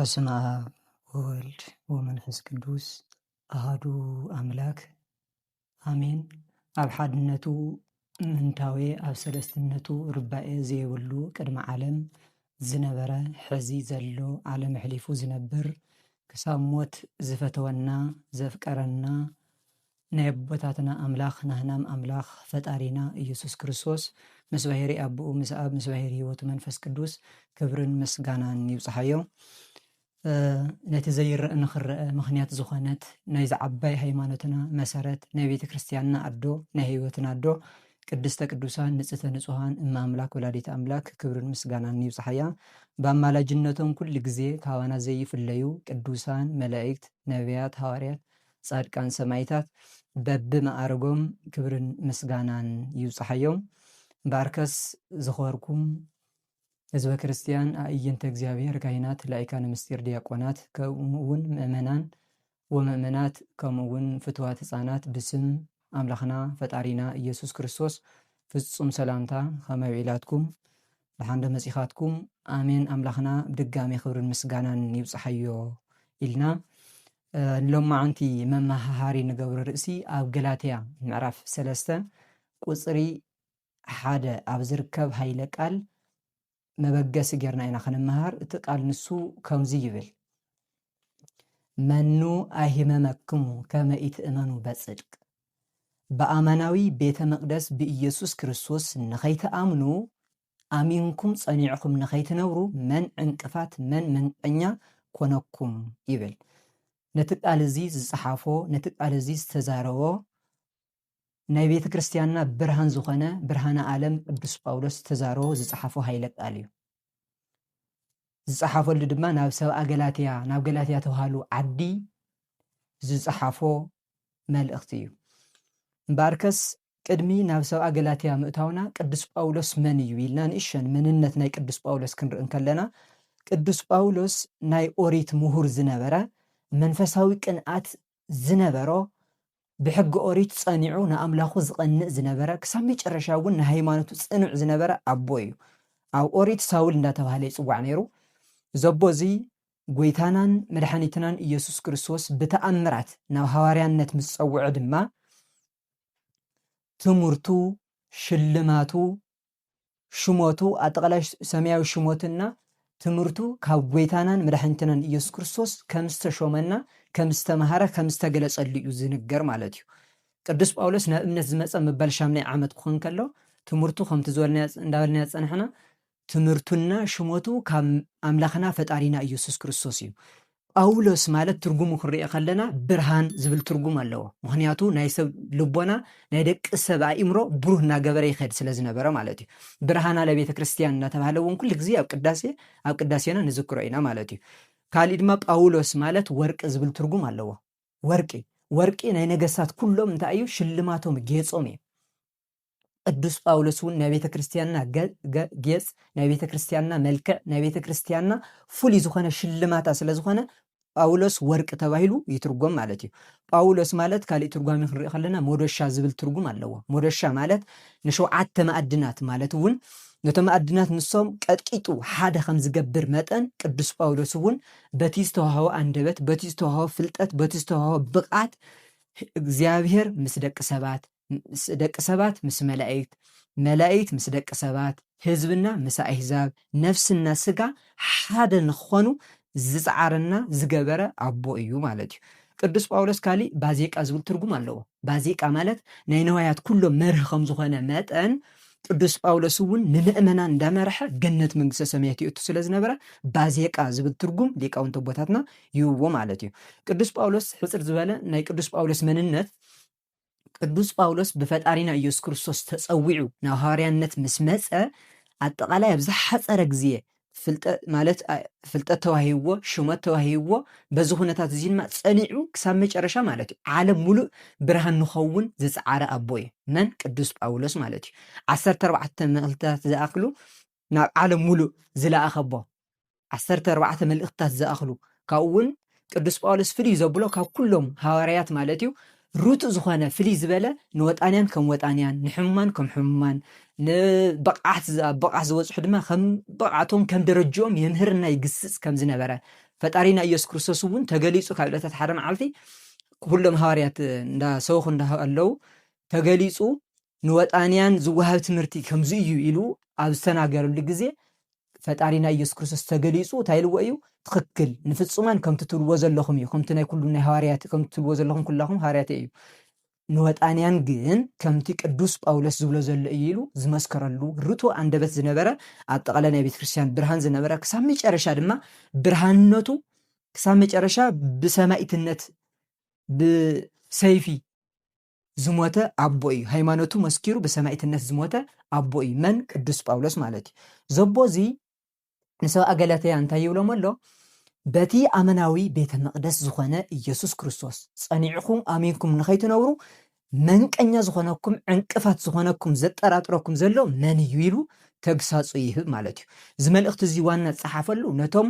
በስመ አብ ወወልድ ወመንፈስ ቅዱስ አሐዱ አምላክ አሜን። ኣብ ሓድነቱ ምንታዌ ኣብ ሰለስትነቱ ርባኤ ዘይብሉ ቅድመ ዓለም ዝነበረ ሕዚ ዘሎ ዓለም ኣሕሊፉ ዝነብር ክሳብ ሞት ዝፈተወና ዘፍቀረና ናይ ኣቦታትና ኣምላኽ ናህናም ኣምላኽ ፈጣሪና ኢየሱስ ክርስቶስ ምስ ባሕሪ ኣቦኡ ምስ ኣብ ምስ ባሕሪ ሕይወቱ መንፈስ ቅዱስ ክብርን ምስጋናን ይብፅሓዮ። ነቲ ዘይርአ ንኽርአ ምኽንያት ዝኾነት ናይ ዝዓባይ ሃይማኖትና መሰረት ናይ ቤተ ክርስቲያንና ኣዶ ናይ ህይወትና ኣዶ ቅድስተ ቅዱሳን ንጽሕተ ንጹሃን እማ ኣምላክ ወላዲተ ኣምላክ ክብርን ምስጋናን ይብፅሓያ። በአማላጅነቶም ኩል ግዜ ካባና ዘይፍለዩ ቅዱሳን መላእክት፣ ነቢያት፣ ሐዋርያት፣ ጻድቃን፣ ሰማይታት በብመዓርጎም ክብርን ምስጋናን ይብፅሓዮም። ባርከስ ዝኸበርኩም ህዝበ ክርስቲያን ኣእይንተ እግዚአብሔር ካህናት፣ ላይካነ ምስጢር፣ ዲያቆናት ከምኡውን ምእመናን ወምእመናት ከምኡውን ፍትዋት ህፃናት ብስም ኣምላኽና ፈጣሪና ኢየሱስ ክርስቶስ ፍጹም ሰላምታ ከመይ ውዒላትኩም ብሓንደ መጺኻትኩም ኣሜን። ኣምላኽና ብድጋሚ ክብርን ምስጋናን ይብፅሓዮ ኢልና ሎማዓንቲ መማሃሃሪ ንገብሮ ርእሲ ኣብ ገላትያ ምዕራፍ 3 ቁፅሪ 1 ኣብ ዝርከብ ሃይለ ቃል መበገሲ ጌርና ኢና ክንመሃር። እቲ ቃል ንሱ ከምዚ ይብል: መኑ ኣይህመመክሙ ከመ ኢትእመኑ በጽድቅ በኣማናዊ ቤተ መቅደስ ብኢየሱስ ክርስቶስ ንኸይተኣምኑ ኣሚንኩም ጸኒዕኩም ንኸይትነብሩ መን ዕንቅፋት መን መንቀኛ ኮነኩም ይብል። ነቲ ቃል እዚ ዝፀሓፎ ነቲ ቃል እዚ ዝተዛረቦ ናይ ቤተ ክርስቲያንና ብርሃን ዝኾነ ብርሃነ ዓለም ቅዱስ ጳውሎስ ተዛረቦ ዝፀሓፎ ሃይለ ቃል እዩ። ዝፀሓፈሉ ድማ ናብ ሰብኣ ገላትያ ናብ ገላትያ ተባሃሉ ዓዲ ዝፀሓፎ መልእኽቲ እዩ። እምበኣርከስ ቅድሚ ናብ ሰብኣ ገላትያ ምእታውና ቅዱስ ጳውሎስ መን እዩ ኢልና ንእሽተን መንነት ናይ ቅዱስ ጳውሎስ ክንርኢ ከለና ቅዱስ ጳውሎስ ናይ ኦሪት ምሁር ዝነበረ መንፈሳዊ ቅንዓት ዝነበሮ ብሕጊ ኦሪት ጸኒዑ ንኣምላኹ ዝቐንእ ዝነበረ ክሳብ መጨረሻ እውን ንሃይማኖቱ ጽኑዕ ዝነበረ ኣቦ እዩ። ኣብ ኦሪት ሳውል እንዳተባሃለ ይፅዋዕ ነይሩ። ዘቦ እዚ ጎይታናን መድሓኒትናን ኢየሱስ ክርስቶስ ብተኣምራት ናብ ሃዋርያነት ምስ ፀውዑ ድማ ትምህርቱ፣ ሽልማቱ፣ ሽሞቱ ኣጠቃላይ ሰማያዊ ሽሞትና ትምህርቱ ካብ ጎይታናን መድሓኒትናን ኢየሱስ ክርስቶስ ከም ዝተሾመና ከም ዝተምሃረ ከም ዝተገለጸሉ እዩ ዝንገር ማለት እዩ። ቅዱስ ጳውሎስ ናብ እምነት ዝመፀ ምባል 8 ዓመት ክኾን ከሎ ትምህርቱ ከምቲ እንዳበልና ፀንሕና ትምህርቱና ሽሞቱ ካብ ኣምላኽና ፈጣሪና ኢየሱስ ክርስቶስ እዩ። ጳውሎስ ማለት ትርጉሙ ክንሪኦ ከለና ብርሃን ዝብል ትርጉም ኣለዎ። ምክንያቱ ናይ ሰብ ልቦና ናይ ደቂ ሰብ ኣእምሮ ብሩህ እናገበረ ይኸድ ስለ ዝነበረ ማለት እዩ። ብርሃና ለቤተ ክርስቲያን እናተባሃለ እውን ኩሉ ግዜ ኣብ ቅዳሴና ንዝክሮ ኢና ማለት እዩ። ካሊእ ድማ ጳውሎስ ማለት ወርቂ ዝብል ትርጉም ኣለዎ። ወርቂ ናይ ነገስታት ኩሎም እንታይ እዩ? ሽልማቶም ጌጾም እዩ። ቅዱስ ጳውሎስ እውን ናይ ቤተ ክርስቲያንና ጌጽ፣ ናይ ቤተ ክርስቲያንና መልክዕ፣ ናይ ቤተ ክርስቲያንና ፍሉይ ዝኾነ ሽልማታ ስለ ዝኾነ ጳውሎስ ወርቂ ተባሂሉ ይትርጎም ማለት እዩ። ጳውሎስ ማለት ካሊእ ትርጓሚ ክንሪኦ ከለና ሞዶሻ ዝብል ትርጉም ኣለዎ። ሞዶሻ ማለት ንሸውዓተ ማዕድናት ማለት እውን ነቶም ማዕድናት ንሶም ቀጥቂጡ ሓደ ከም ዝገብር መጠን ቅዱስ ጳውሎስ እውን በቲ ዝተዋህቦ አንደበት፣ በቲ ዝተዋህቦ ፍልጠት፣ በቲ ዝተዋህቦ ብቕዓት እግዚአብሔር ምስ ደቂ ሰባት ምስ መላእክት ምስ ደቂ ሰባት፣ ህዝብና ምስ ኣሕዛብ፣ ነፍስና ስጋ ሓደ ንኽኾኑ ዝፀዓረና ዝገበረ ኣቦ እዩ ማለት እዩ። ቅዱስ ጳውሎስ ካሊእ ባዜቃ ዝብል ትርጉም ኣለዎ። ባዜቃ ማለት ናይ ነዋያት ኩሎም መርህ ከም ዝኾነ መጠን ቅዱስ ጳውሎስ እውን ንምእመናን እንዳመርሐ ገነት መንግስተ ሰማያት ይእቱ ስለ ዝነበረ ባዜቃ ዝብል ትርጉም ሊቃውንት ቦታትና ይውዎ ማለት እዩ። ቅዱስ ጳውሎስ ሕፅር ዝበለ ናይ ቅዱስ ጳውሎስ መንነት ቅዱስ ጳውሎስ ብፈጣሪና ኢየሱስ ክርስቶስ ተፀዊዑ ናብ ሃዋርያነት ምስ መፀ ኣጠቃላይ ኣብ ዝሓፀረ ግዜ ፍልጠት ተዋሂብዎ፣ ሽመት ተዋሂብዎ። በዚ ኩነታት እዚ ድማ ፀኒዑ ክሳብ መጨረሻ ማለት እዩ ዓለም ሙሉእ ብርሃን ንኸውን ዝፀዓረ ኣቦ እዩ። መን? ቅዱስ ጳውሎስ ማለት እዩ። 14 መልእኽትታት ዝኣኽሉ ናብ ዓለም ሙሉእ ዝለኣኸ ኣቦ 14 መልእኽትታት ዝኣኽሉ ካብኡ እውን ቅዱስ ጳውሎስ ፍልይ ዘብሎ ካብ ኩሎም ሃዋርያት ማለት እዩ ሩቱዕ ዝኾነ ፍልይ ዝበለ ንወጣንያን ከም ወጣንያን፣ ንሕሙማን ከም ሕሙማን፣ ንበቕዓት ዝበፅሑ ድማ ከም በቕዓቶም ከም ደረጅኦም የምህርና ይግስጽ ከም ዝነበረ ፈጣሪና ኢየሱስ ክርስቶስ እውን ተገሊጹ ካብ ዕለታት ሓደ መዓልቲ ኩሎም ሐዋርያት እንዳሰብኹ እንዳሃለው ተገሊጹ ንወጣንያን ዝወሃብ ትምህርቲ ከምዚ እዩ ኢሉ ኣብ ዝተናገረሉ ግዜ ፈጣሪና ኢየሱስ ክርስቶስ ተገሊጹ ታይልዎ እዩ ትክክል ንፍጹማን ከምቲ ትብልዎ ዘለኹም እዩ ከምቲ ናይ ኩሉ ናይ ሐዋርያት ከምቲ ትብልዎ ዘለኹም ኩላኹም ሐዋርያት እዩ ንወጣንያን ግን ከምቲ ቅዱስ ጳውሎስ ዝብሎ ዘሎ እዩ ኢሉ ዝመስከረሉ ርቱዕ አንደበት ዝነበረ አጠቃላይ ናይ ቤተክርስቲያን ብርሃን ዝነበረ ክሳብ መጨረሻ ድማ ብርሃንነቱ ክሳብ መጨረሻ ብሰማዕትነት ብሰይፊ ዝሞተ አቦ እዩ ሃይማኖቱ መስኪሩ በሰማዕትነት ዝሞተ አቦ እዩ መን ቅዱስ ጳውሎስ ማለት እዩ ዘቦዚ ንሰብአ ገላትያ እንታይ ይብሎም ኣሎ በቲ አመናዊ ቤተ መቅደስ ዝኾነ ኢየሱስ ክርስቶስ ጸኒዕኹም አሚንኩም ንኸይትነብሩ መንቀኛ ዝኾነኩም ዕንቅፋት ዝኾነኩም ዘጠራጥረኩም ዘሎ መን እዩ ኢሉ ተግሳጹ ይህብ ማለት እዩ እዚ መልእኽቲ እዚ ዋና ጸሓፈሉ ነቶም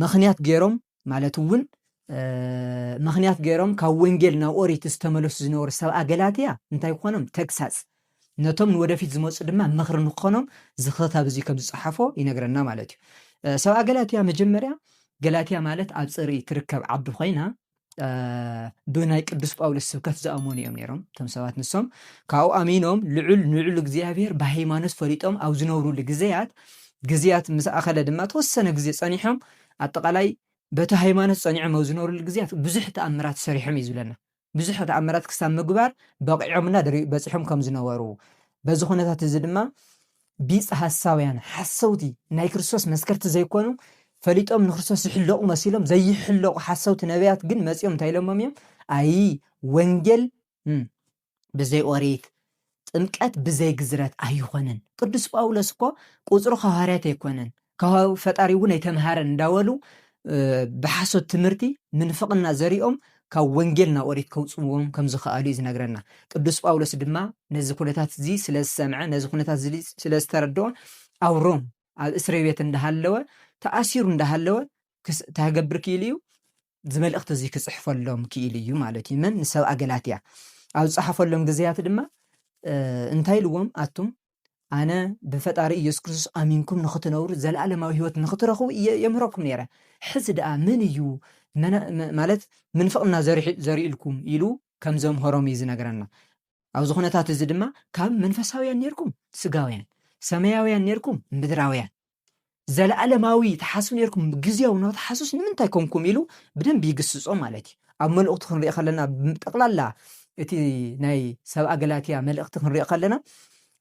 ምኽንያት ገይሮም ማለት እውን ምኽንያት ገይሮም ካብ ወንጌል ናብ ኦሪት ዝተመለሱ ዝነበሩ ሰብአ ገላትያ እንታይ ኮኖም ተግሳጽ ነቶም ንወደፊት ዝመጹ ድማ ምኽሪ ንኾኖም ዝኽታብ እዚ ከም ዝጸሓፎ ይነግረና ማለት እዩ ሰብአ ገላትያ መጀመርያ ገላትያ ማለት ኣብ ጽሪ ትርከብ ዓዲ ኮይና ብናይ ቅዱስ ጳውሎስ ስብከት ዝኣመኑ እዮም ነይሮም እቶም ሰባት ንሶም ካብኡ ኣሚኖም ልዑል እግዚኣብሔር ብሃይማኖት ፈሊጦም ኣብ ዝነብሩሉ ግዜያት ምስ ኣኸለ ድማ ተወሰነ ግዜ ጸኒሖም ኣጠቃላይ በቲ ሃይማኖት ጸኒዖም ኣብ ዝነብሩሉ ግዜያት ብዙሕ ተኣምራት ሰሪሖም እዩ ዝብለና ብዙሕ ተኣምራት ክሳብ ምግባር በቂዖምና በፂሖም ከም ዝነበሩ በዚ ኩነታት እዚ ድማ ቢጽ ሓሳውያን ሓሰውቲ ናይ ክርስቶስ መስከርቲ ዘይኮኑ ፈሊጦም ንክርስቶስ ዝሕለቁ መሲሎም ዘይሕለቁ ሓሰውቲ ነቢያት ግን መጺኦም እንታይ ኢሎሞም እዮም አይ ወንጌል ብዘይ ኦሪት ጥምቀት ብዘይ ግዝረት ኣይኮነን ቅዱስ ጳውሎስ እኮ ቁጽሩ ሐዋርያት ኣይኮነን ካብ ፈጣሪ እውን ኣይተምሃረን እንዳወሉ ብሓሶት ትምህርቲ ምንፍቅና ዘሪኦም ካብ ወንጌል ናብ ኦሪት ከውጽዎም ከም ዝኽኣሉ እዩ ዝነግረና ቅዱስ ጳውሎስ ድማ ነዚ ኩነታት እዚ ስለ ዝሰምዐ ነዚ ኩነታት እዚ ስለ ዝተረድኦ ኣብ ሮም ኣብ እስር ቤት እንዳሃለወ ተኣሲሩ እንዳሃለወ ታገብር ክኢል እዩ ዝመልእኽቲ እዚ ክጽሕፈሎም ክኢል እዩ ማለት እዩ መን ንሰብአ ገላትያ ኣብ ጸሓፈሎም ግዜያት ድማ እንታይ ኢልዎም ኣቱም ኣነ ብፈጣሪ ኢየሱስ ክርስቶስ ኣሚንኩም ንኽትነብሩ ዘለዓለማዊ ህይወት ንኽትረኽቡ የምህረኩም ነይረ ሕዚ ደኣ ምን እዩ ማለት ምንፍቅና ዘሪኢልኩም ኢሉ ከም ዘምሃሮም እዩ ዝነግረና ኣብዚ ኩነታት እዚ ድማ ካብ መንፈሳውያን ነርኩም ስጋውያን ሰማያውያን ነርኩም ምድራውያን ዘለዓለማዊ ተሓስቡ ነርኩም ግዜያዊ ነው ተሓስስ ንምንታይ ኮንኩም ኢሉ ብደንብ ይግስጾ ማለት እዩ ኣብ መልእኽቲ ክንሪኦ ከለና ጠቅላላ እቲ ናይ ሰብአ ገላትያ መልእኽቲ ክንሪኦ ከለና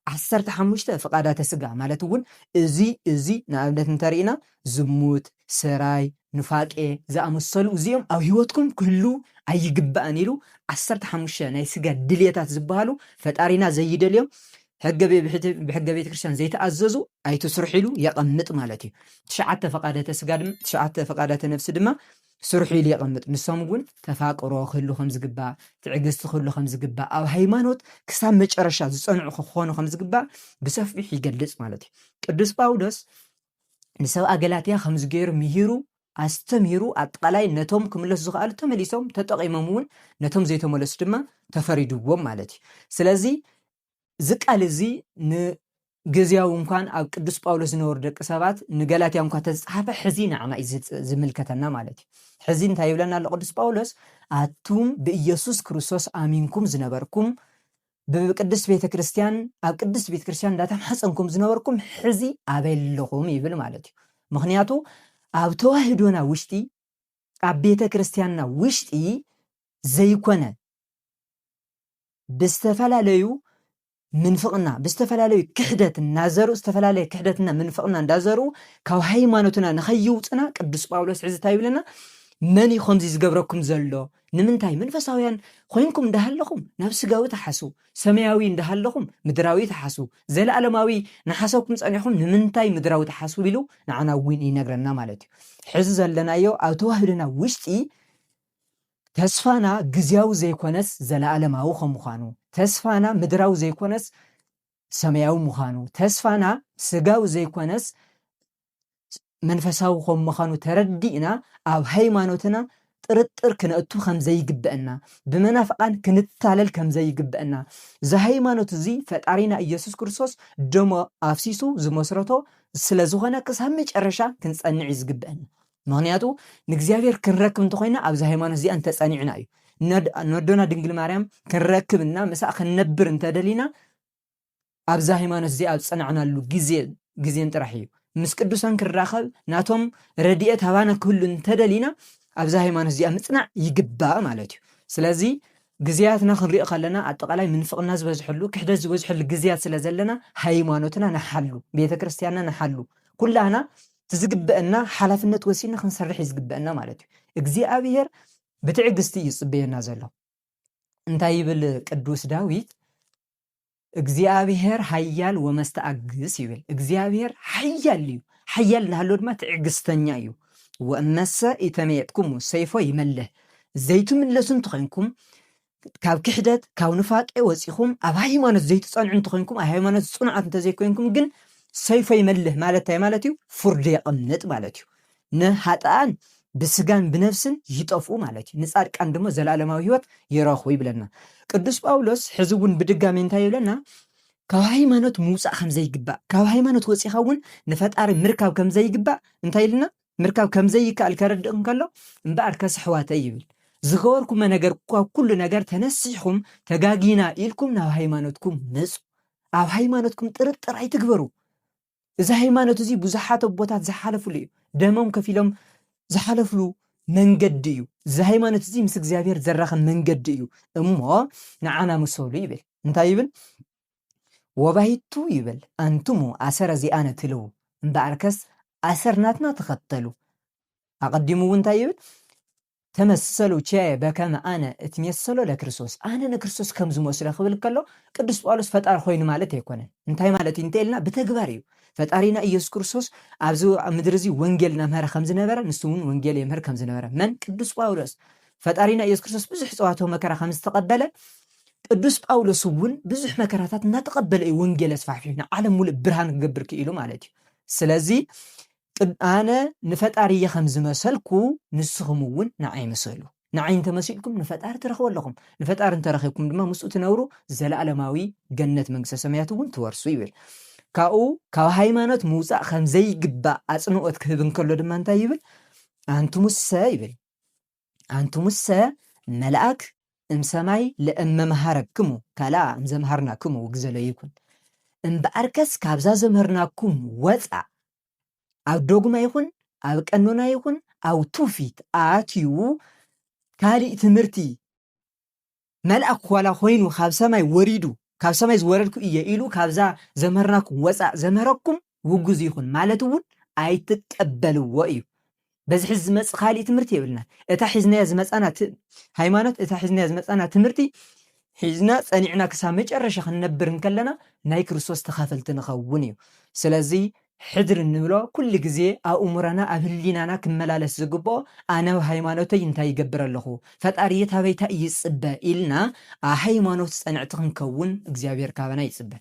15 ፍቃዳተ ስጋ ማለት እውን እዚ ንኣብነት እንተሪእና ዝሙት ሰራይ ንፋቄ ዝኣመሰሉ እዚኦም ኣብ ህይወትኩም ክህሉ ኣይግባእን ኢሉ 15 ናይ ስጋ ድልየታት ዝበሃሉ ፈጣሪና ዘይደልዮም ብሕገ ቤተ ክርስቲያን ዘይተኣዘዙ ኣይትስርሑ ኢሉ የቐምጥ ማለት እዩ 9 ፈቃዳተ ስጋ ድማ 9 ፈቃዳተ ነፍሲ ድማ ስርሑ ኢሉ የቐምጥ ንሶም እውን ተፋቅሮ ክህሉ ከም ዝግባእ ትዕግስቲ ክህሉ ከም ዝግባእ ኣብ ሃይማኖት ክሳብ መጨረሻ ዝጸንዑ ክኾኑ ከም ዝግባእ ብሰፊሕ ይገልጽ ማለት እዩ ቅዱስ ጳውሎስ ንሰብአ ገላትያ ከም ዝገይሩ ምሂሩ ኣስተምሂሩ ኣጠቃላይ ነቶም ክምለሱ ዝኽኣሉ ተመሊሶም ተጠቂሞም እውን ነቶም ዘይተመለሱ ድማ ተፈሪድዎም ማለት እዩ ስለዚ ዝቃል እዚ ንግዚያዊ እንኳን ኣብ ቅዱስ ጳውሎስ ዝነበሩ ደቂ ሰባት ንገላትያ እንኳን ተጻሓፈ ሕዚ ንዓና እዩ ዝምልከተና ማለት እዩ ሕዚ እንታይ ይብለና ኣሎ ቅዱስ ጳውሎስ ኣቱም ብኢየሱስ ክርስቶስ ኣሚንኩም ዝነበርኩም ብቅዱስ ቤተ ክርስቲያን ኣብ ቅዱስ ቤተ ክርስቲያን እንዳተማሕፀንኩም ዝነበርኩም ሕዚ ኣበለኹም ይብል ማለት እዩ ምክንያቱ ኣብ ተዋህዶና ውሽጢ ኣብ ቤተ ክርስቲያንና ውሽጢ ዘይኮነ ብዝተፈላለዩ ምንፍቅና ብዝተፈላለዩ ክሕደት እናዘሩ ዝተፈላለዩ ክሕደትና ምንፍቅና እንዳዘሩ ካብ ሃይማኖትና ንኸይውፅና ቅዱስ ጳውሎስ ሕዚ እንታይ ይብለና መን እዩ ከምዚ ዝገብረኩም ዘሎ ንምንታይ መንፈሳውያን ኮይንኩም እንዳሃለኹም ናብ ስጋዊ ተሓሱ ሰማያዊ እንዳሃለኹም ምድራዊ ተሓሱ ዘለዓለማዊ ንሓሰብኩም ጸኒሕኩም ንምንታይ ምድራዊ ተሓሱ ኢሉ ንዓና እውን ይነግረና ማለት እዩ ሕዚ ዘለናዮ ኣብ ተዋህዶና ውሽጢ ተስፋና ግዜያዊ ዘይኮነስ ዘለዓለማዊ ከም ምዃኑ ተስፋና ምድራዊ ዘይኮነስ ሰማያዊ ምዃኑ ተስፋና ስጋዊ ዘይኮነስ መንፈሳዊ ከም ምዃኑ ተረዲእና ኣብ ሃይማኖትና ጥርጥር ክንእቱ ከም ዘይግበአና ብመናፍቃን ክንታለል ከም ዘይግበአና ሃይማኖት እዚ ፈጣሪና ኢየሱስ ክርስቶስ ደሞ ኣፍሲሱ ዝመስረቶ ስለ ዝኾነ ክሳብ መጨረሻ ክንጸንዕ ዝግበአና ምክንያቱ ንእግዚአብሔር ክንረክብ እንተኮይና ኣብዚ ሃይማኖት እዚኣ እንተፀኒዕና እዩ ነዶና ድንግል ማርያም ክንረክብና ምስኣ ክንነብር እንተደሊና ኣብዛ ሃይማኖት እዚኣ ኣብ ፀናዕናሉ ግዜን ጥራሕ እዩ ምስ ቅዱሳን ክራኸብ ናቶም ረድኤት ሃባና ክህሉ እንተደሊና ኣብዛ ሃይማኖት እዚኣ ምፅናዕ ይግባእ ማለት እዩ ስለዚ ግዜያትና ክንሪኦ ከለና ኣጠቃላይ ምንፍቅና ዝበዝሐሉ ክሕደት ዝበዝሐሉ ግዜያት ስለ ዘለና ሃይማኖትና ንሓሉ ቤተክርስትያንና ንሓሉ ኩላና ትዝግበአና ሓላፍነት ወሲድና ክንሰርሕ ዝግበአና ማለት እዩ እግዚአብሔር ብትዕግስቲ እዩ ዝፅበየና ዘሎ እንታይ ይብል ቅዱስ ዳዊት እግዚአብሔር ሓያል ወመስተአግስ ይብል እግዚአብሔር ሓያል እዩ ሓያል እናሃሎ ድማ ትዕግስተኛ እዩ ወእመሰ ኢተመየጥኩም ሰይፎ ይመልህ ዘይትምለሱ እንትኮንኩም ካብ ክሕደት ካብ ንፋቄ ወፂኹም ኣብ ሃይማኖት ዘይትፀንዑ እንትኮንኩም ኣብ ሃይማኖት ፅኑዓት እንተዘይኮንኩም ግን ሰይፎ ይመልህ ማለት እንታይ ማለት እዩ ፍርዲ የቕምጥ ማለት እዩ ንሃጣን ብስጋን ብነፍስን ይጠፍኡ ማለት እዩ ንጻድቃን ድማ ዘላለማዊ ህይወት ይረኽቡ ይብለና ቅዱስ ጳውሎስ ሕዚ እውን ብድጋሚ እንታይ ይብለና ካብ ሃይማኖት ምውፃእ ከም ዘይግባእ ካብ ሃይማኖት ወፂኻ እውን ንፈጣሪ ምርካብ ከም ዘይግባእ እንታይ ኢልና ምርካብ ከም ዘይከኣል ከረድእ ከሎ እምበኣር ከስሕዋተይ ይብል ዝገበርኩመ ነገር ካብ ኩሉ ነገር ተነሲሕኩም ተጋጊና ኢልኩም ናብ ሃይማኖትኩም መፁ ኣብ ሃይማኖትኩም ጥርጥር ኣይትግበሩ እዚ ሃይማኖት እዚ ብዙሓት ኣቦታት ዝሓለፉሉ እዩ ደሞም ከፊሎም ዝሓለፍሉ መንገዲ እዩ እዚ ሃይማኖት እዚ ምስ እግዚአብሔር ዘራኸብ መንገዲ እዩ እሞ ንዓና ምሰሉ ይብል እንታይ ይብል ወባይቱ ይብል አንቱሙ ኣሰረ ዚኣነ ትልው እምበኣርከስ ኣሰርናትና ተኸተሉ ኣቐዲሙ እውን እንታይ ይብል ተመሰሉ ቸየ በከመ ኣነ እትመሰሎ ለክርስቶስ ኣነ ንክርስቶስ ከም ዝመስሎ ክብል ከሎ ቅዱስ ጳውሎስ ፈጣሪ ኮይኑ ማለት ኣይኮነን እንታይ ማለት እዩ እንተኢልና ብተግባር እዩ ፈጣሪና ኢየሱስ ክርስቶስ ኣብዚ ምድሪ እዚ ወንጌል እናምሃረ ከም ዝነበረ ንሱ እውን ወንጌል የምህር ከም ዝነበረ መን ቅዱስ ጳውሎስ ፈጣሪና ኢየሱስ ክርስቶስ ብዙሕ ፀዋታዊ መከራ ከም ዝተቀበለ ቅዱስ ጳውሎስ እውን ብዙሕ መከራታት እናተቀበለ እዩ ወንጌል ኣስፋሕፊሑ ንዓለም ሙሉእ ብርሃን ክገብር ክኢሉ ማለት እዩ ስለዚ ኣነ ንፈጣሪ እየ ከም ዝመሰልኩ ንስኹም እውን ንዓይ መሰሉ ንዓይ እንተመሲልኩም ንፈጣሪ ትረኽቡ ኣለኹም ንፈጣሪ እንተረኺብኩም ድማ ምስኡ ትነብሩ ዘለኣለማዊ ገነት መንግስተ ሰማያት እውን ትወርሱ ይብል ካብኡ ካብ ሃይማኖት ምውፃእ ከም ዘይግባእ ኣፅንኦት ክህብ እንከሎ ድማ እንታይ ይብል አንቱሙሰ ይብል አንቱሙሰ መልአክ እምሰማይ ለእመምሃረክሙ ካላ እምዘምሃርናክሙ ውግዘሎ ይኩን እምበኣርከስ ካብዛ ዘምህርናኩም ወፃእ ኣብ ዶግማ ይኹን ኣብ ቀኖና ይኹን ኣብ ትውፊት ኣትዩ ካሊእ ትምህርቲ መልአክ ዋላ ኮይኑ ካብ ሰማይ ወሪዱ ካብ ሰማይ ዝወረድኩ እየ ኢሉ ካብዛ ዘምህርናኩም ወፃእ ዘምህረኩም ውጉዝ ይኹን ማለት እውን ኣይትቀበልዎ እዩ በዚ ሕዚ ዝመፅእ ካሊእ ትምህርቲ የብልና እታ ሒዝናያ ዝመፃና ሃይማኖት እታ ሒዝናያ ዝመፃና ትምህርቲ ሒዝና ፀኒዕና ክሳብ መጨረሻ ክንነብር እንከለና ናይ ክርስቶስ ተኻፈልቲ ንኸውን እዩ ስለዚ ሕድር እንብሎ ኩሉ ግዜ ኣብ እሙረና ኣብ ህሊናና ክመላለስ ዝግብኦ ኣነ ሃይማኖተይ እንታይ ይገብር ኣለኹ ፈጣሪ ታበይታ እዩ ይፅበ ኢልና ኣብ ሃይማኖት ፀንዕቲ ክንከውን እግዚኣብሔር ካበና ይፅበ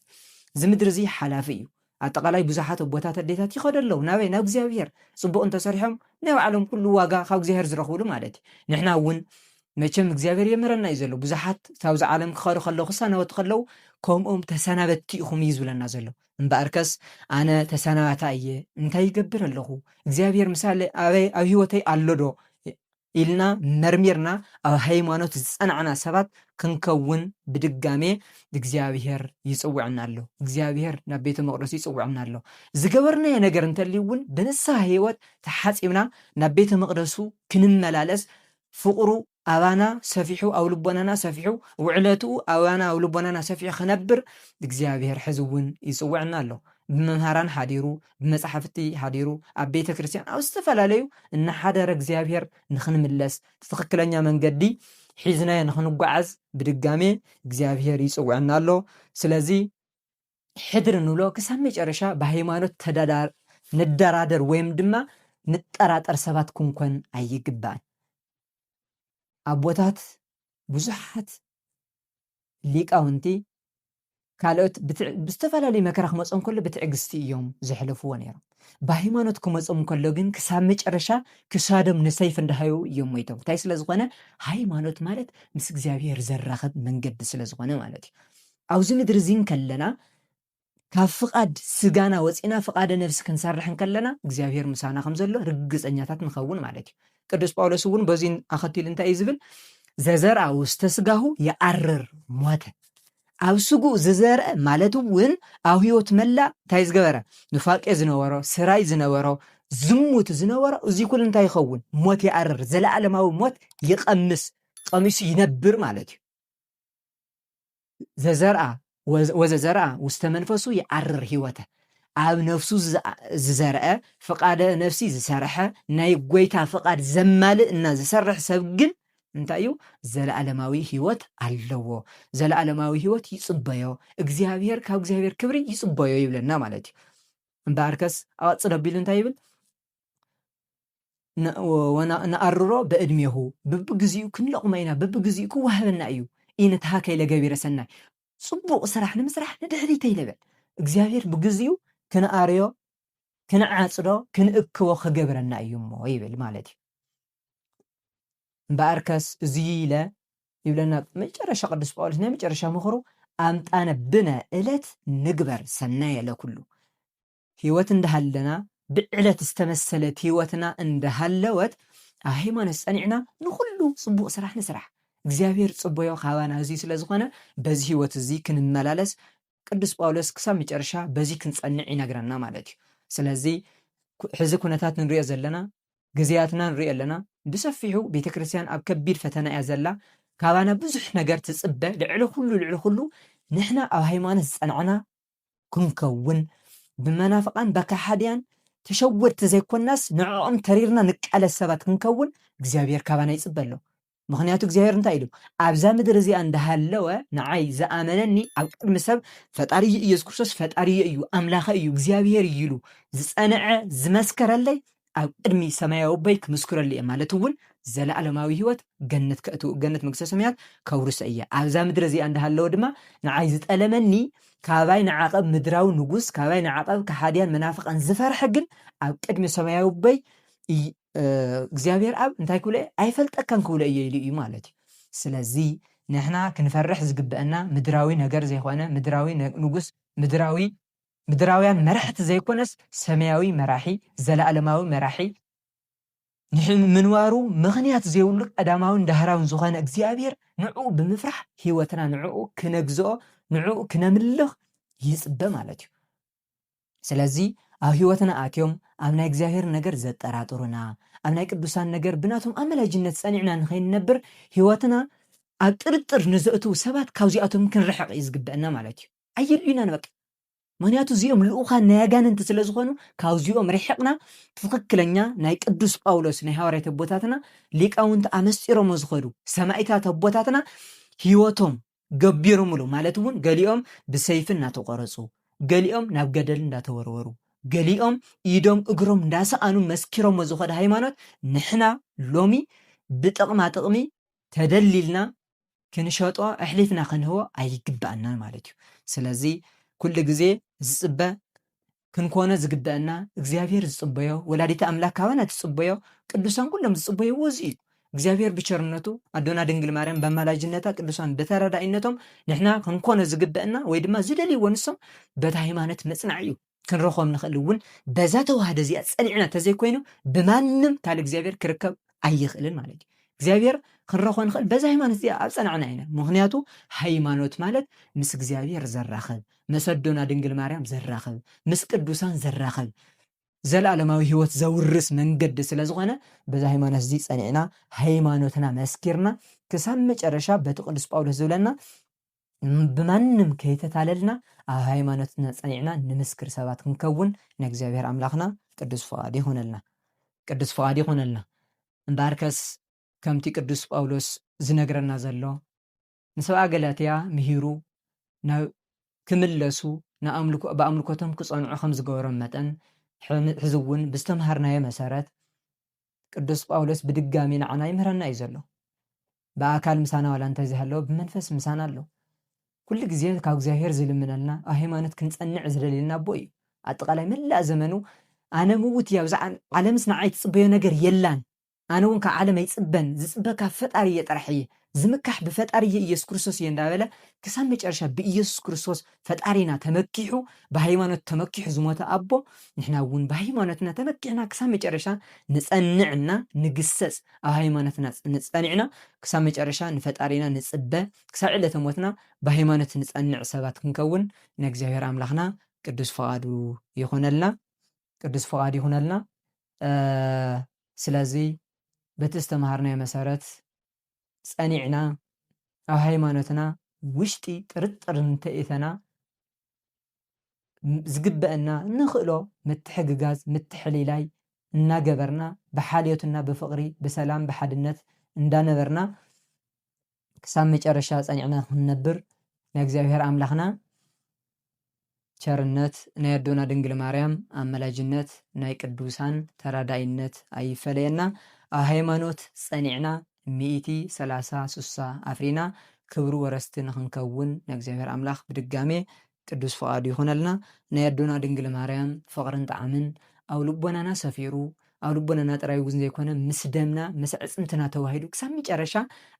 እዚ ምድሪ እዚ ሓላፊ እዩ ኣጠቃላይ ብዙሓት ኣቦታት ኣዴታት ይኸዱ ኣለዉ ናበይ ናብ እግዚኣብሔር ፅቡቕ እንተሰሪሖም ናይ ባዕሎም ኩሉ ዋጋ ካብ እግዚኣብሔር ዝረኽብሉ ማለት እዩ ንሕና እውን መቸም እግዚኣብሔር የምህረና እዩ ዘሎ ብዙሓት ካብዚ ዓለም ክኸዱ ከለዉ ክሳናበቱ ከለዉ ከምኦም ተሰናበቲ ኢኹም እዩ ዝብለና ዘሎ እምበኣርከስ ኣነ ተሰናባታ እየ እንታይ ይገብር ኣለኹ እግዚኣብሔር ምሳሌ ኣበይ ኣብ ሂወተይ ኣሎ ዶ ኢልና መርሚርና ኣብ ሃይማኖት ዝፀናዕና ሰባት ክንከውን ብድጋሜ እግዚኣብሔር ይፅውዕና ኣሎ እግዚኣብሔር ናብ ቤተ መቅደሱ ይፅውዕና ኣሎ ዝገበርናዮ ነገር እንተልዩ እውን ብንስሓ ሂወት ተሓፂብና ናብ ቤተ መቅደሱ ክንመላለስ ፍቅሩ ኣባና ሰፊሑ ኣብ ልቦናና ሰፊሑ ውዕለቱ ኣባና ኣብ ልቦናና ሰፊሑ ክነብር እግዚኣብሔር ሕዚ እውን ይፅውዕና ኣሎ ብመምሃራን ሓዲሩ ብመፅሓፍቲ ሓዲሩ ኣብ ቤተ ክርስቲያን ኣብ ዝተፈላለዩ እናሓደረ እግዚኣብሔር ንክንምለስ ትክክለኛ መንገዲ ሒዝናዮ ንክንጓዓዝ ብድጋሜ እግዚኣብሔር ይፅውዕና ኣሎ ስለዚ ሕድር ንብሎ ክሳብ መጨረሻ ብሃይማኖት ንደራደር ወይም ድማ ንጠራጠር ሰባት ክንኮን ኣይግባእን ኣቦታት ብዙሓት ሊቃውንቲ ካልኦት ብዝተፈላለዩ መከራ ክመፆም ከሎ ብትዕግስቲ እዮም ዘሕልፍዎ ነይሮም ብሃይማኖት ክመፆም ከሎ ግን ክሳብ መጨረሻ ክሳዶም ንሰይፍ እንዳሃዩ እዮም ሞይቶም እንታይ ስለዝኾነ ሃይማኖት ማለት ምስ እግዚኣብሔር ዘራኽብ መንገዲ ስለዝኾነ ማለት እዩ ኣብዚ ምድሪ እዚ ከለና ካብ ፍቃድ ስጋና ወፂና ፍቃደ ነፍሲ ክንሰርሕ ከለና እግዚአብሔር ምሳና ከም ዘሎ ርግፀኛታት ንኸውን ማለት እዩ። ቅዱስ ጳውሎስ እውን በዚ ኣኸቲሉ እንታይ እዩ ዝብል ዘዘርአ ውስተ ስጋሁ የዓርር ሞተ ኣብ ስጉ ዝዘርአ ማለት እውን ኣብ ህይወት መላእ እንታይ ዝገበረ ንፋቄ ዝነበሮ ስራይ ዝነበሮ ዝሙት ዝነበሮ እዚ ኩሉ እንታይ ይኸውን ሞት ይዓርር ዘለዓለማዊ ሞት ይቐምስ ቀሚሱ ይነብር ማለት እዩ። ዘዘርአ ወዘዘርአ ውስተ መንፈሱ ይዓርር ህይወተ ኣብ ነፍሱ ዝዘርአ ፍቃደ ነፍሲ ዝሰርሐ ናይ ጎይታ ፍቃድ ዘማልእ እና ዝሰርሕ ሰብ ግን እንታይ እዩ ዘለዓለማዊ ህይወት ኣለዎ። ዘለዓለማዊ ህይወት ይጽበዮ እግዚአብሔር ካብ እግዚአብሔር ክብሪ ይጽበዮ ይብለና ማለት እዩ። እምበኣርከስ ኣዋፅል ኣቢሉ እንታይ ይብል ነኣርሮ በዕድሜሁ በብግዚኡ ክንለቕሞ ኢና በብግዚኡ ክዋህበና እዩ ኢነትሃ ከይለ ገቢረ ሰናይ ጽቡቕ ስራሕ ንምስራሕ ንድሕሪት ይለበል እግዚአብሔር ብግዚኡ ክንኣርዮ ክንዓጽዶ ክንእክቦ ክገብረና እዩ እሞ ይብል ማለት እዩ። እምበኣርከስ እዚ ኢለ ይብለና መጨረሻ ቅዱስ ጳውሎስ ናይ መጨረሻ ምኽሩ ኣምጣነ ብነ ዕለት ንግበር ሰናይ ለኩሉ ህይወት እንዳሃለና ብዕለት ዝተመሰለት ህይወትና እንዳሃለወት ኣብ ሃይማኖት ጸኒዕና ንኩሉ ጽቡቕ ስራሕ ንስራሕ እግዚአብሔር ጽበዮ ካባና እዚ ስለ ዝኾነ በዚ ህይወት እዚ ክንመላለስ ቅዱስ ጳውሎስ ክሳብ መጨረሻ በዚ ክንጸንዕ ይነግረና ማለት እዩ። ስለዚ ሕዚ ኩነታት ንሪኦ ዘለና ግዜያትና ንሪኦ ኣለና ብሰፊሑ ቤተክርስትያን ኣብ ከቢድ ፈተና እያ ዘላ ካባና ብዙሕ ነገር ትጽበ ልዕሊ ኩሉ ንሕና ኣብ ሃይማኖት ዝጸንዕና ክንከውን ብመናፍቃን በካሓድያን ተሸወድቲ ዘይኮናስ ንዕኦም ተሪርና ንቃለስ ሰባት ክንከውን እግዚአብሔር ካባና ይጽበሎ። ምክንያቱ እግዚአብሔር እንታይ ኢሉ ኣብዛ ምድር እዚኣ እንዳሃለወ ንዓይ ዝኣመነኒ ኣብ ቅድሚ ሰብ ፈጣሪ ኢየሱስ ክርስቶስ ፈጣሪ እዩ ኣምላኸ እዩ እግዚአብሔር እዩ ኢሉ ዝጸንዐ ዝመስከረለይ ኣብ ቅድሚ ሰማያዊ ኣቦይ ክምስክረሉ እየ ማለት እውን ዘለዓለማዊ ህይወት ገነት ከእቱ ገነት መንግስተ ሰማያት ከውርሰ እየ። ኣብዛ ምድር እዚኣ እንዳሃለወ ድማ ንዓይ ዝጠለመኒ ካባይ ንዓቐብ ምድራዊ ንጉስ ካባይ ንዓቐብ ከሓድያን መናፍቃን ዝፈርሐ ግን ኣብ ቅድሚ ሰማያዊ ኣቦይ እግዚአብሔር ኣብ እንታይ ክብለ ኣይፈልጠካን ክብለ እየ ኢሉ እዩ ማለት እዩ። ስለዚ ንሕና ክንፈርሕ ዝግበአና ምድራዊ ነገር ዘይኮነ ምድራዊ ንጉስ ምድራውያን መራሕቲ ዘይኮነስ ሰማያዊ መራሒ ዘለዓለማዊ መራሒ ንምንዋሩ ምኽንያት ዘይብሉ ቀዳማውን ዳህራውን ዝኾነ እግዚአብሔር ንዕኡ ብምፍራሕ ህይወትና ንዕኡ ክነግዝኦ ንዕኡ ክነምልኽ ይጽበ ማለት እዩ። ስለዚ ኣብ ህይወትና ኣትዮም ኣብ ናይ እግዚአብሔር ነገር ዘጠራጥሩና ኣብ ናይ ቅዱሳን ነገር ብናቶም ኣመላጅነት ጸኒዕና ንኸይንነብር ህይወትና ኣብ ጥርጥር ንዘእትው ሰባት ካብዚኣቶም ክንርሕቕ እዩ ዝግበአና ማለት እዩ። ኣየድልዩና ንበቃ ምክንያቱ እዚኦም ልኡኻን ናይ ኣጋንንቲ ስለ ዝኾኑ ካብዚኦም ርሕቕና ትክክለኛ ናይ ቅዱስ ጳውሎስ ናይ ሃዋርያት ኣቦታትና ሊቃውንቲ ኣመስጢሮሞ ዝኸዱ ሰማዕታት ኣቦታትና ህይወቶም ገቢሮምሉ ማለት እውን ገሊኦም ብሰይፊ እናተቆረፁ ገሊኦም ናብ ገደል እንዳተወርወሩ ገሊኦም ኢዶም እግሮም እንዳሰኣኑ መስኪሮሞ ዝኸደ ሃይማኖት ንሕና ሎሚ ብጥቕማ ጥቕሚ ተደሊልና ክንሸጦ ኣሕሊፍና ክንህቦ ኣይግባአናን ማለት እዩ። ስለዚ ኩሉ ግዜ ዝጽበ ክንኮነ ዝግበአና እግዚአብሔር ዝጽበዮ ወላዲተ ኣምላክ ካባና ትጽበዮ ቅዱሳን ኩሎም ዝጽበዮ ወዚ እዩ። እግዚአብሔር ብቸርነቱ ኣዶና ድንግል ማርያም በአማላጅነታ ቅዱሳን በተረዳኢነቶም ንሕና ክንኮነ ዝግበአና ወይ ድማ ዝደልይዎ ንሶም በታ ሃይማኖት መጽናዕ እዩ ክንረኾም ንኽእል እውን በዛ ተዋህደ እዚኣ ጸኒዕና ተዘይኮይኑ ብማንም ካል እግዚአብሔር ክርከብ ኣይኽእልን ማለት እዩ። እግዚአብሔር ክንረኾ ንኽእል በዛ ሃይማኖት እዚኣ ኣብ ጸናዕና ኢና። ምክንያቱ ሃይማኖት ማለት ምስ እግዚአብሔር ዘራኽብ ምስ ኣዶና ድንግል ማርያም ዘራኽብ ምስ ቅዱሳን ዘራኽብ ዘለዓለማዊ ህይወት ዘውርስ መንገዲ ስለ ዝኾነ በዛ ሃይማኖት እዚ ጸኒዕና ሃይማኖትና መስኪርና ክሳብ መጨረሻ በቲ ቅዱስ ጳውሎስ ዝብለና ብማንም ከይተታለልና ኣብ ሃይማኖትና ጸኒዕና ንምስክር ሰባት ክንከውን ንእግዚአብሔር ኣምላኽና ቅዱስ ፍቓድ ይኹነልና። እምበኣርከስ ከምቲ ቅዱስ ጳውሎስ ዝነግረና ዘሎ ንሰብኣ ገላትያ ምሂሩ ናብ ክምለሱ ብኣምልኮቶም ክጸንዑ ከም ዝገበሮም መጠን ሕዚ እውን ብዝተምሃርናዮ መሰረት ቅዱስ ጳውሎስ ብድጋሚ ንዓና ይምህረና እዩ ዘሎ። ብኣካል ምሳና ዋላ እንታይ ዘይሃለዎ ብመንፈስ ምሳና ኣሎ። ኩሉ ግዜ ካብ እግዚአብሔር ዝልምነልና ኣብ ሃይማኖት ክንጸንዕ ዝደልየልና ኣቦ እዩ። ኣጠቃላይ መላእ ዘመኑ ኣነ ምውት እያ ብዛ ዓለምስ ንዓይ ትጽበዮ ነገር የላን ኣነ እውን ካብ ዓለም ኣይፅበን ዝፅበካ ፈጣሪ እየ ጥራሕ እየ ዝምካሕ ብፈጣሪ ኢየሱስ ክርስቶስ እየ እንዳበለ ክሳብ መጨረሻ ብኢየሱስ ክርስቶስ ፈጣሪና ተመኪሑ ብሃይማኖት ተመኪሑ ዝሞተ ኣቦ ንሕና እውን ብሃይማኖትና ተመኪሕና ክሳብ መጨረሻ ንፀንዕና ንግሰፅ ኣብ ሃይማኖትና ንፀኒዕና ክሳብ መጨረሻ ንፈጣሪና ንፅበ ክሳብ ዕለተ ሞትና ብሃይማኖት ንፀንዕ ሰባት ክንከውን ንእግዚኣብሔር ኣምላኽና ቅዱስ ፈቃዱ ይኹነልና ቅዱስ ፈቃዱ ይኹነልና ስለዚ በቲ ዝተምሃርናዮ መሰረት ፀኒዕና ኣብ ሃይማኖትና ውሽጢ ጥርጥር እንተኢተና ዝግበአና ንኽእሎ ምትሕግጋዝ ምትሕሊላይ እናገበርና ብሓልዮትና ብፍቅሪ ብሰላም ብሓድነት እንዳነበርና ክሳብ መጨረሻ ፀኒዕና ክንነብር ናይ እግዚኣብሔር ኣምላኽና ቸርነት ናይ ኣዶና ድንግል ማርያም ኣመላጅነት ናይ ቅዱሳን ተራዳይነት ኣይፈለየና ኣብ ሃይማኖት ፀኒዕና 130 ኣፍሪና ክብሩ ወረስቲ ንክንከውን ንእግዚኣብሔር ኣምላኽ ብድጋሜ ቅዱስ ፈቃዱ ይኹነልና ናይ ኣዶና ድንግል ማርያም ፍቅርን ጣዕምን ኣብ ልቦናና ሰፊሩ ኣብ ልቦናና ጥራይ እውን ዘይኮነ ምስ ደምና ምስ ኣዕፅምትና ተዋሂዱ ክሳብ መጨረሻ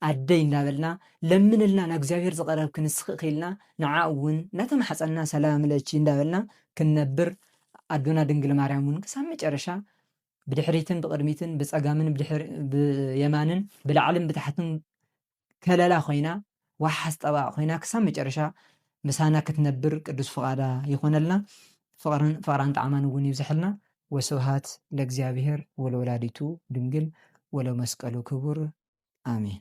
ኣደይ እንዳበልና ለምንልና ንእግዚኣብሔር ዝቐረብ ክንስኽእ ክኢልና ንዓ እውን እናተማሓፀና ሰላም ለቺ እንዳበልና ክንነብር ኣዶና ድንግል ማርያም እውን ክሳብ መጨረሻ ብድሕሪትን ብቅድሚትን ብፀጋምን ብየማንን ብላዕልን ብታሕትን ከለላ ኮይና ዋሓስ ጠባቅ ኮይና ክሳብ መጨረሻ ምሳና ክትነብር ቅዱስ ፈቃዳ ይኾነልና ፍቅራን ጣዕማን እውን ይብዝሐልና ወስብሃት ለእግዚኣብሔር ወለወላዲቱ ድንግል ወለመስቀሉ ክቡር አሜን።